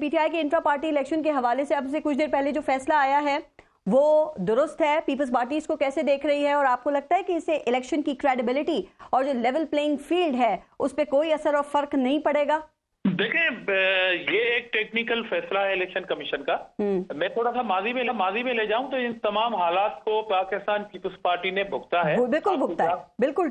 PTI के intra party election के हवाले से अब से कुछ देर पहले जो फैसला आया है वो दुरुस्त है? पीपल्स पार्टी इसको कैसे देख रही है और आपको लगता है कि इससे इलेक्शन की क्रेडिबिलिटी और जो लेवल प्लेइंग फील्ड है उस पर कोई असर और फर्क नहीं पड़ेगा? देखें, ये एक टेक्निकल फैसला है इलेक्शन कमीशन का। मैं थोड़ा सा माजी में ले जाऊं तो इन तमाम हालात को पाकिस्तान पीपल्स पार्टी ने भुगता है। बिल्कुल भुगता है, बिल्कुल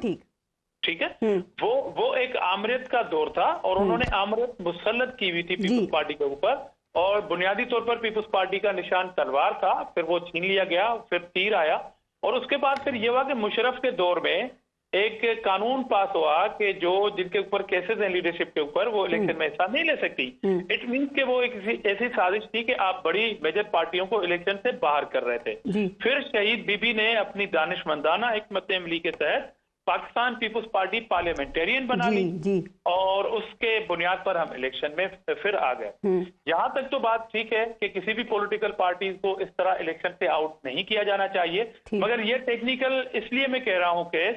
ठीक है। वो एक आमरीत का दौर था और उन्होंने आमरीत मुसल्लत की हुई थी पीपल्स पार्टी के ऊपर, और बुनियादी तौर पर पीपल्स पार्टी का निशान तलवार था, फिर वो छीन लिया गया, फिर तीर आया, और उसके बाद फिर ये हुआ कि मुशर्रफ के दौर में एक कानून पास हुआ कि जो जिनके ऊपर केसेस हैं लीडरशिप के ऊपर, वो इलेक्शन में हिस्सा नहीं ले सकती। इट मीन्स कि वो एक ऐसी साजिश थी कि आप बड़ी मेजर पार्टियों को इलेक्शन से बाहर कर रहे थे। फिर शहीद बीबी ने अपनी दानिशमंदाना हिकमत अमली के तहत पाकिस्तान पीपल्स पार्टी पार्लियामेंटेरियन बना ली और उसके बुनियाद पर हम इलेक्शन में फिर आ गए। यहाँ तक तो बात ठीक है कि किसी भी पॉलिटिकल पार्टी को इस तरह इलेक्शन से आउट नहीं किया जाना चाहिए, मगर ये टेक्निकल इसलिए मैं कह रहा हूँ कि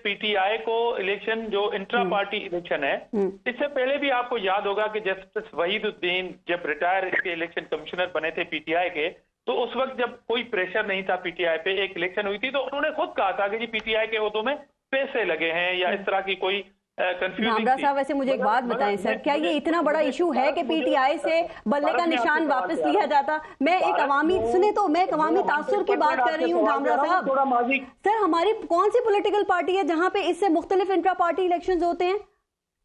पीटीआई को इलेक्शन जो इंट्रा पार्टी इलेक्शन है, इससे पहले भी आपको याद होगा कि जस्टिस वहीदुद्दीन जब रिटायर इसके इलेक्शन कमिश्नर बने थे पीटीआई के, तो उस वक्त जब कोई प्रेशर नहीं था पीटीआई पे, एक इलेक्शन हुई थी तो उन्होंने खुद कहा था कि जी पीटीआई के ओहदों में पैसे लगे हैं या इस तरह की कोई नामरा साहब, वैसे मुझे एक बात बताएं सर, क्या ये इतना बड़ा इशू है कि पीटीआई से बल्ले का निशान वापस लिया जाता? मैं एक अवामी तासुर की बात कर रही हूँ नामरा साहब। सर, हमारी कौन सी पॉलिटिकल पार्टी है जहां पे इससे मुख्तलिफ इंट्रा पार्टी इलेक्शंस होते हैं?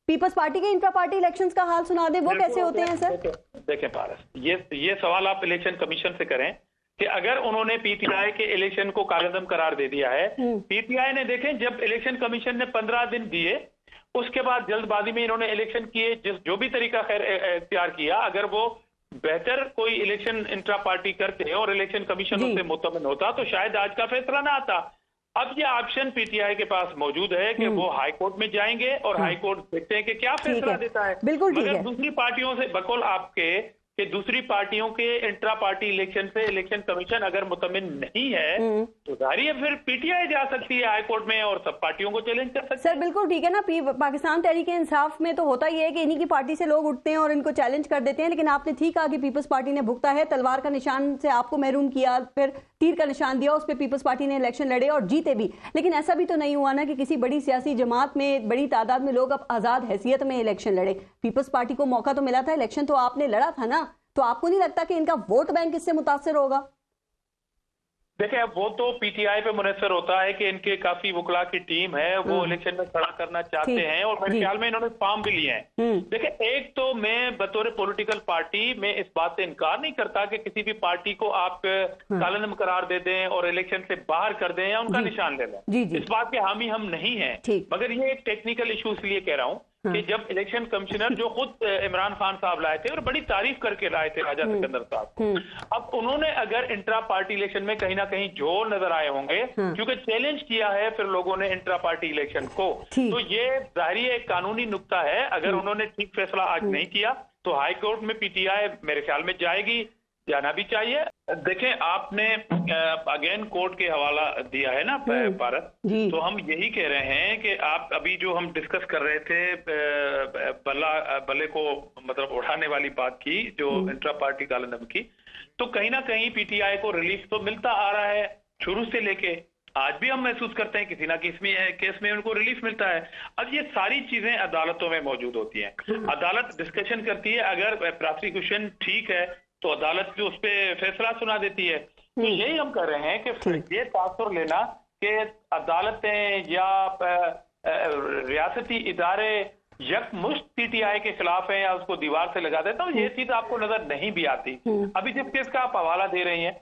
पीपल्स पार्टी के इंट्रा पार्टी इलेक्शंस का हाल सुना दे, वो कैसे होते हैं सर? देखें पारस, ये सवाल आप इलेक्शन कमीशन से करें कि अगर उन्होंने पीटीआई के इलेक्शन को कागजम करार दे दिया है, पीटीआई ने, देखें, जब इलेक्शन कमीशन ने 15 दिन दिए, उसके बाद जल्दबाजी में इन्होंने इलेक्शन किए, जो भी तरीका खैर इख्तियार किया, अगर वो बेहतर कोई इलेक्शन इंट्रा पार्टी करते और इलेक्शन कमीशन उससे मुतमिन होता तो शायद आज का फैसला ना आता। अब ये ऑप्शन पीटीआई के पास मौजूद है कि वो हाई कोर्ट में जाएंगे और हाई कोर्ट देखते हैं कि क्या फैसला देता है। बिल्कुल ठीक है। मगर दूसरी पार्टियों से बकौल आपके कि दूसरी पार्टियों के इंट्रा पार्टी इलेक्शन से इलेक्शन कमीशन अगर मुतमिन नहीं है तो जाहिर है फिर पीटीआई जा सकती है हाई कोर्ट में और सब पार्टियों को चैलेंज कर सकती है। सर बिल्कुल ठीक है ना, पाकिस्तान तहरीक इंसाफ में तो होता ही है कि इन्हीं की पार्टी से लोग उठते हैं और इनको चैलेंज कर देते हैं, लेकिन आपने ठीक कहा कि पीपल्स पार्टी ने भुगता है, तलवार का निशान से आपको महरूम किया, फिर तीर का निशान दिया, उस पर पीपल्स पार्टी ने इलेक्शन लड़े और जीते भी। लेकिन ऐसा भी तो नहीं हुआ ना कि किसी बड़ी सियासी जमात में बड़ी तादाद में लोग अब आजाद हैसियत में इलेक्शन लड़े। पीपल्स पार्टी को मौका तो मिला था, इलेक्शन तो आपने लड़ा था ना, तो आपको नहीं लगता कि इनका वोट बैंक इससे मुतासिर होगा? देखिए, वो तो पीटीआई पे मुनसर होता है कि इनके काफी वकला की टीम है, वो इलेक्शन में खड़ा करना चाहते हैं और मेरे ख्याल में इन्होंने फॉर्म भी लिए हैं। देखिए, एक तो मैं बतौर पॉलिटिकल पार्टी में इस बात से इनकार नहीं करता कि किसी भी पार्टी को आप कालनम करार दे दें और इलेक्शन से बाहर कर दें या उनका निशान ले लें, इस बात के हामी हम नहीं है। मगर ये एक टेक्निकल इशू इसलिए कह रहा हूँ कि जब इलेक्शन कमिश्नर जो खुद इमरान खान साहब लाए थे और बड़ी तारीफ करके लाए थे राजा सिकंदर साहब, अब उन्होंने अगर इंट्रा पार्टी इलेक्शन में कहीं ना कहीं जोर नजर आए होंगे क्योंकि चैलेंज किया है फिर लोगों ने इंट्रा पार्टी इलेक्शन को, तो ये जाहिर एक कानूनी नुक्ता है। अगर उन्होंने ठीक फैसला आज नहीं किया तो हाई कोर्ट में पीटीआई मेरे ख्याल में जाएगी, जाना भी चाहिए। देखें, आपने अगेन कोर्ट के हवाला दिया है ना भारत, तो हम यही कह रहे हैं कि आप अभी जो हम डिस्कस कर रहे थे बल्ले को मतलब उठाने वाली बात की जो इंट्रा पार्टी कालनम की, तो कहीं ना कहीं पीटीआई को रिलीफ तो मिलता आ रहा है शुरू से लेके आज भी हम महसूस करते हैं किसी ना किसी केस में उनको रिलीफ मिलता है। अब ये सारी चीजें अदालतों में मौजूद होती हैं, अदालत डिस्कशन करती है, अगर प्रोसिक्यूशन ठीक है तो अदालत भी उस पर फैसला सुना देती है। तो यही हम कर रहे हैं कि ये तासुर लेना कि अदालतें या रियासती इदारे यकमुश्त पीटीआई के खिलाफ है या उसको दीवार से लगा देता हूँ, ये चीज आपको नजर नहीं भी आती। अभी जिस केस का आप हवाला दे रही हैं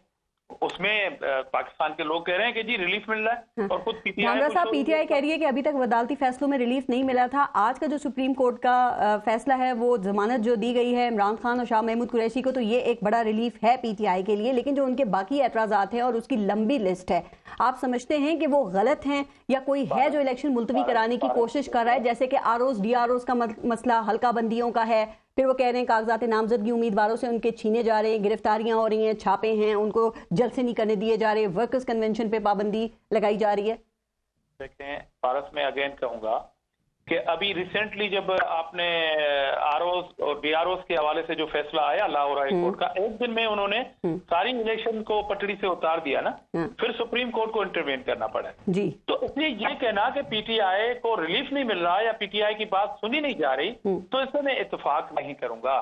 उसमें पाकिस्तान के लोग कह रहे हैं कि जी रिलीफ मिल रहा है और खुद पीटीआई कह रही है कि अभी तक अदालती फैसलों में रिलीफ नहीं मिला था। आज का जो सुप्रीम कोर्ट का फैसला है वो जमानत जो दी गई है इमरान खान और शाह महमूद कुरैशी को, तो ये एक बड़ा रिलीफ है पीटीआई के लिए। लेकिन जो उनके बाकी एतराजात हैं और उसकी लंबी लिस्ट है, आप समझते हैं कि वो गलत हैं या कोई है जो इलेक्शन मुलतवी कराने की कोशिश कर रहा है? जैसे कि आरओज डीआरओज का मसला हल्का बंदियों का है, फिर वो कह रहे हैं कागजात नामजदगी उम्मीदवारों से उनके छीने जा रहे हैं, गिरफ्तारियां हो रही हैं, छापे हैं, उनको जल्द से नहीं करने दिए जा रहे, वर्कर्स कन्वेंशन पे पाबंदी लगाई जा रही है। देखें, भारत में अगेन कहूंगा कि अभी रिसेंटली जब आपने आरओज और बीआरओज के हवाले से जो फैसला आया लाहौर हाई कोर्ट का, एक दिन में उन्होंने सारी इलेक्शन को पटड़ी से उतार दिया ना, फिर सुप्रीम कोर्ट को इंटरवेन करना पड़ा जी। तो इसलिए ये कहना कि पीटीआई को रिलीफ नहीं मिल रहा या पीटीआई की बात सुनी नहीं जा रही, तो इससे मैं इत्तेफाक नहीं करूंगा।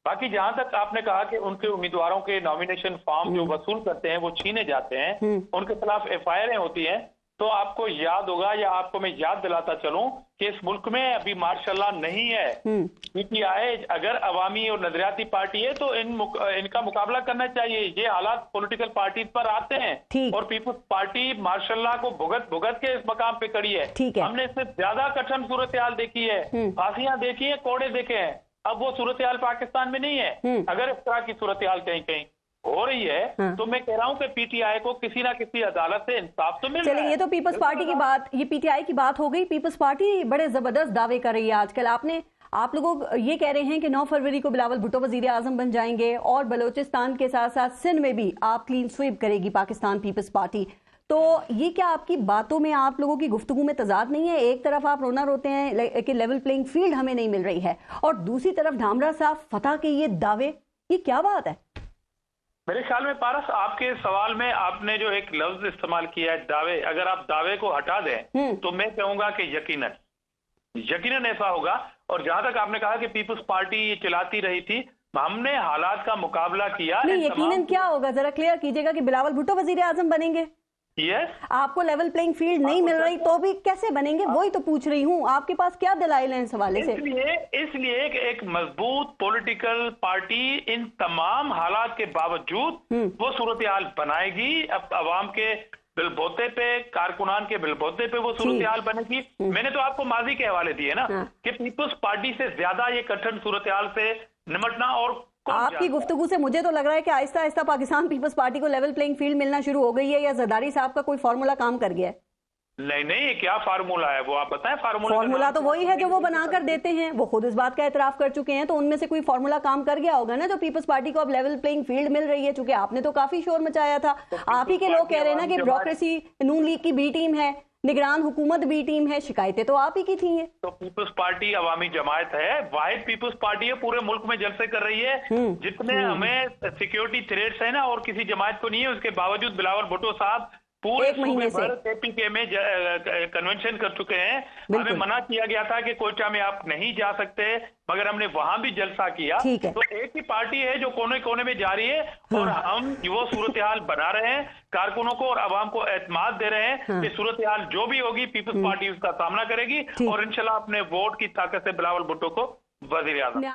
बाकी जहां तक आपने कहा कि उनके उम्मीदवारों के नॉमिनेशन फॉर्म जो वसूल करते हैं वो छीने जाते हैं, उनके खिलाफ एफआईआर होती हैं, तो आपको याद होगा या आपको मैं याद दिलाता चलूं कि इस मुल्क में अभी मार्शल लॉ नहीं है। पीटीआई अगर अवामी और नजरियाती पार्टी है तो इनका मुकाबला करना चाहिए। ये हालात पॉलिटिकल पार्टी पर आते हैं और पीपुल्स पार्टी मार्शल लॉ को भुगत के इस मकाम पे खड़ी है। हमने इससे ज्यादा कठिन सूरत हाल देखी है, फांसियां देखी है, कोड़े देखे हैं। अब वो सूरत हाल पाकिस्तान में नहीं है। अगर इस तरह की सूरत हाल कहीं कहीं हो रही है तो मैं कह रहा हूं कि पीटीआई को किसी ना किसी अदालत से इंसाफ तो मिल रहा है। चलिए, ये तो पीपल्स पार्टी की बात, ये पीटीआई की बात हो गई। पीपल्स पार्टी बड़े जबरदस्त दावे कर रही है आजकल। आप लोग ये कह रहे हैं कि 9 फरवरी को बिलावल भुट्टो वजीर आजम बन जाएंगे और बलोचिस्तान के साथ साथ सिंध में भी आप क्लीन स्वीप करेगी पाकिस्तान पीपल्स पार्टी। तो ये क्या आपकी बातों में, आप लोगों की गुफ्तगू में तजाद नहीं है? एक तरफ आप रोना रोते हैं कि लेवल प्लेइंग फील्ड हमें नहीं मिल रही है, और दूसरी तरफ धामरा साहब फतह के ये दावे, ये क्या बात है? मेरे ख्याल में पारस, आपके सवाल में आपने जो एक लफ्ज इस्तेमाल किया है दावे, अगर आप दावे को हटा दें तो मैं कहूंगा कि यकीनन ऐसा होगा। और जहां तक आपने कहा कि पीपल्स पार्टी ये चलाती रही थी, हमने हालात का मुकाबला किया। नहीं, यकीनन क्या होगा, जरा क्लियर कीजिएगा कि बिलावल भुट्टो वजीर आजम बनेंगे? यस। आपको लेवल प्लेइंग फील्ड नहीं मिल रही तो भी कैसे बनेंगे, वही तो पूछ रही हूँ। आपके पास क्या दलाइल हैं इस हवाले से? इसलिए एक मजबूत पॉलिटिकल पार्टी इन तमाम हालात के बावजूद वो सूरत हाल बनाएगी। अब अवाम के बिलबोते पे, कारकुनान के बिलबोते पे वो सूरत हाल बनेगी। मैंने तो आपको माजी के हवाले दिए ना कि पीपल्स पार्टी से ज्यादा ये कठिन सूरत हाल से निमटना। और आपकी गुफ्तगू से मुझे तो लग रहा है कि आहिस्ता आहिस्ता पाकिस्तान पीपल्स पार्टी को लेवल प्लेइंग फील्ड मिलना शुरू हो गई है, या जरदारी साहब का कोई फार्मूला काम कर गया है? नहीं, क्या फार्मूला है वो आप बताएं। फार्मूला तो वही है जो वो बनाकर देते हैं, वो खुद इस बात का एतराफ कर चुके हैं। तो उनमें से कोई फार्मूला काम कर गया होगा ना, जो पीपल्स पार्टी को अब लेवल प्लेइंग फील्ड मिल रही है। चूंकि आपने तो काफी शोर मचाया था, आप ही के लोग कह रहे हैं ना कि ब्यूरोक्रेसी नून लीग की बी टीम है, निगरान हुकूमत बी टीम है, शिकायतें तो आप ही की थी। तो पीपल्स पार्टी अवामी जमात है, वाहिद पीपल्स पार्टी है, पूरे मुल्क में जलसे कर रही है। जितने हमें सिक्योरिटी थ्रेट्स है ना, और किसी जमात को नहीं है, उसके बावजूद बिलावल भुट्टो साहब पूरे सूबे भर केपीके में कन्वेंशन कर चुके हैं। हमें मना किया गया था कि कोयटा में आप नहीं जा सकते, मगर हमने वहां भी जलसा किया। तो एक ही पार्टी है जो कोने कोने में जा रही है, और हम वो सूरत हाल बना रहे हैं, कारकुनों को और अवाम को एतमाद दे रहे हैं कि सूरत हाल जो भी होगी पीपल्स पार्टी उसका सामना करेगी, और इंशाल्लाह अपने वोट की ताकत से बिलावल भुट्टो को वजीर आज़म